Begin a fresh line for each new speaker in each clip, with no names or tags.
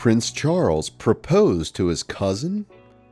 Prince Charles proposed to his cousin?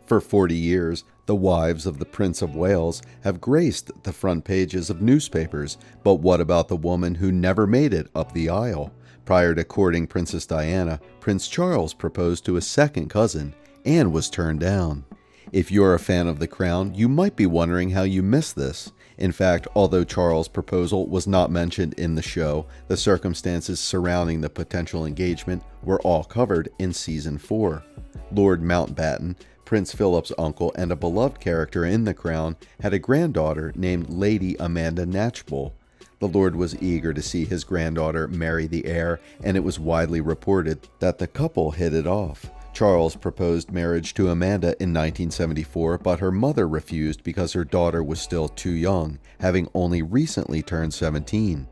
For 40 years, the wives of the Prince of Wales have graced the front pages of newspapers, but what about the woman who never made it up the aisle? Prior to courting Princess Diana, Prince Charles proposed to his second cousin and was turned down. If you're a fan of The Crown, you might be wondering how you missed this. In fact, although Charles' proposal was not mentioned in the show, the circumstances surrounding the potential engagement were all covered in Season 4. Lord Mountbatten, Prince Philip's uncle and a beloved character in The Crown, had a granddaughter named Lady Amanda Knatchbull. The Lord was eager to see his granddaughter marry the heir, and it was widely reported that the couple hit it off. Charles proposed marriage to Amanda in 1974, but her mother refused because her daughter was still too young, having only recently turned 17.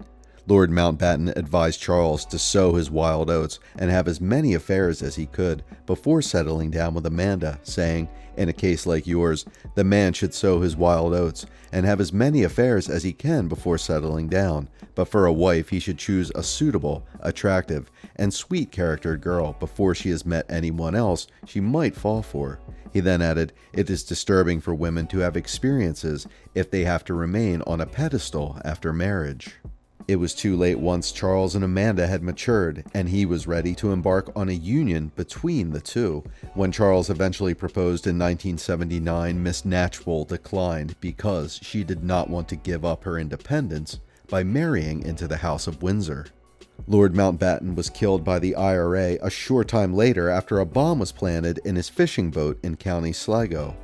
Lord Mountbatten advised Charles to sow his wild oats and have as many affairs as he could before settling down with Amanda, saying, "In a case like yours, the man should sow his wild oats and have as many affairs as he can before settling down, but for a wife he should choose a suitable, attractive, and sweet-charactered girl before she has met anyone else she might fall for." He then added, "It is disturbing for women to have experiences if they have to remain on a pedestal after marriage." It was too late once Charles and Amanda had matured, and he was ready to embark on a union between the two. When Charles eventually proposed in 1979, Miss Knatchbull declined because she did not want to give up her independence by marrying into the House of Windsor. Lord Mountbatten was killed by the IRA a short time later after a bomb was planted in his fishing boat in County Sligo.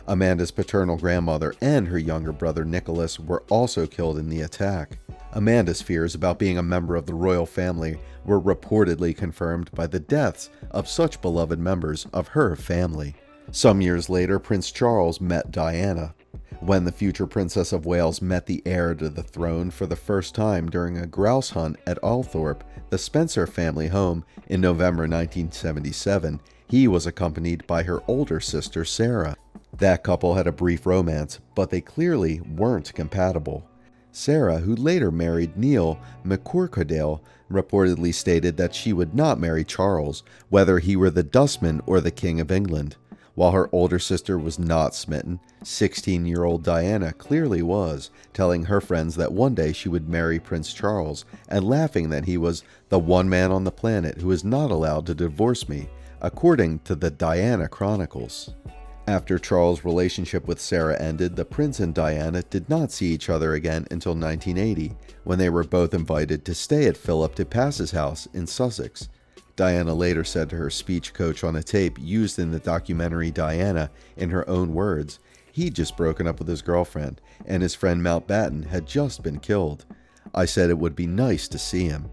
Amanda's paternal grandmother and her younger brother Nicholas were also killed in the attack. Amanda's fears about being a member of the royal family were reportedly confirmed by the deaths of such beloved members of her family. Some years later, Prince Charles met Diana. When the future Princess of Wales met the heir to the throne for the first time during a grouse hunt at Althorpe, the Spencer family home, in November 1977, he was accompanied by her older sister Sarah. That couple had a brief romance, but they clearly weren't compatible. Sarah, who later married Neil McCorquodale, reportedly stated that she would not marry Charles, whether he were the dustman or the King of England. While her older sister was not smitten, 16-year-old Diana clearly was, telling her friends that one day she would marry Prince Charles, and laughing that he was the one man on the planet who is not allowed to divorce me, according to the Diana Chronicles. After Charles' relationship with Sarah ended, the prince and Diana did not see each other again until 1980, when they were both invited to stay at Philip de Pass's house in Sussex. Diana later said to her speech coach on a tape used in the documentary Diana, in her own words, he'd just broken up with his girlfriend, and his friend Mountbatten had just been killed. I said it would be nice to see him.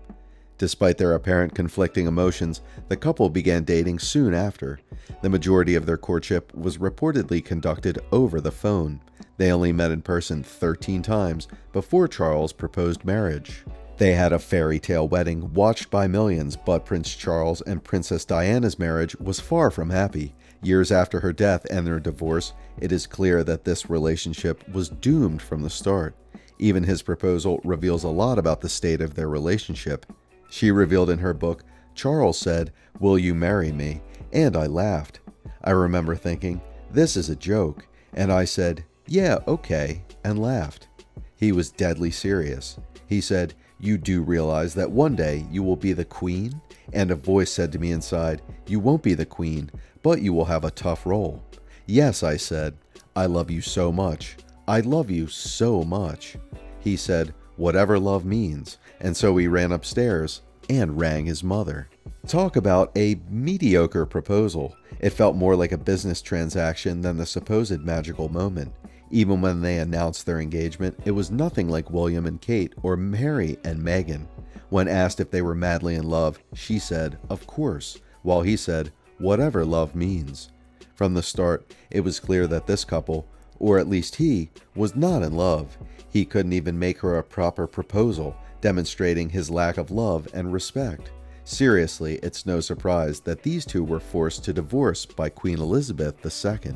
Despite their apparent conflicting emotions, the couple began dating soon after. The majority of their courtship was reportedly conducted over the phone. They only met in person 13 times before Charles proposed marriage. They had a fairy tale wedding watched by millions, but Prince Charles and Princess Diana's marriage was far from happy. Years after her death and their divorce, it is clear that this relationship was doomed from the start. Even his proposal reveals a lot about the state of their relationship. She revealed in her book, "Charles said, 'Will you marry me?' And I laughed. I remember thinking, this is a joke, and I said, 'Yeah, okay,' and laughed. He was deadly serious. He said, 'You do realize that one day you will be the queen?' And a voice said to me inside, 'You won't be the queen, but you will have a tough role.' 'Yes,' I said, 'I love you so much. I love you so much.' He said, 'Whatever love means,' and so he ran upstairs and rang his mother." Talk about a mediocre proposal. It felt more like a business transaction than the supposed magical moment. Even when they announced their engagement, it was nothing like William and Kate or Harry and Meghan. When asked if they were madly in love, she said, "Of course," while he said, "Whatever love means." From the start, it was clear that this couple, or at least he, was not in love. He couldn't even make her a proper proposal, demonstrating his lack of love and respect. Seriously, it's no surprise that these two were forced to divorce by Queen Elizabeth II.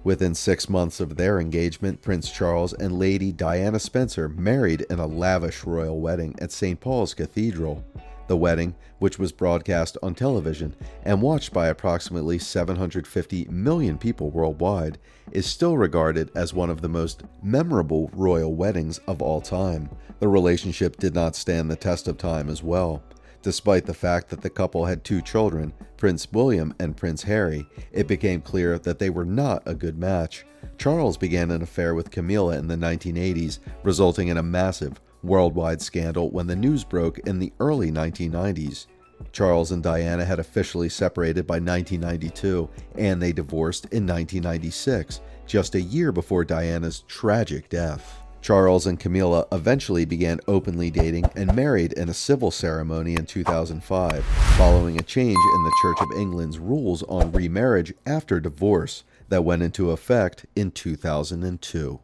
Within 6 months of their engagement, Prince Charles and Lady Diana Spencer married in a lavish royal wedding at St. Paul's Cathedral. The wedding, which was broadcast on television and watched by approximately 750 million people worldwide, is still regarded as one of the most memorable royal weddings of all time. The relationship did not stand the test of time as well. Despite the fact that the couple had 2 children, Prince William and Prince Harry, it became clear that they were not a good match. Charles began an affair with Camilla in the 1980s, resulting in a massive worldwide scandal when the news broke in the early 1990s. Charles and Diana had officially separated by 1992, and they divorced in 1996, just a year before Diana's tragic death. Charles and Camilla eventually began openly dating and married in a civil ceremony in 2005, following a change in the Church of England's rules on remarriage after divorce that went into effect in 2002.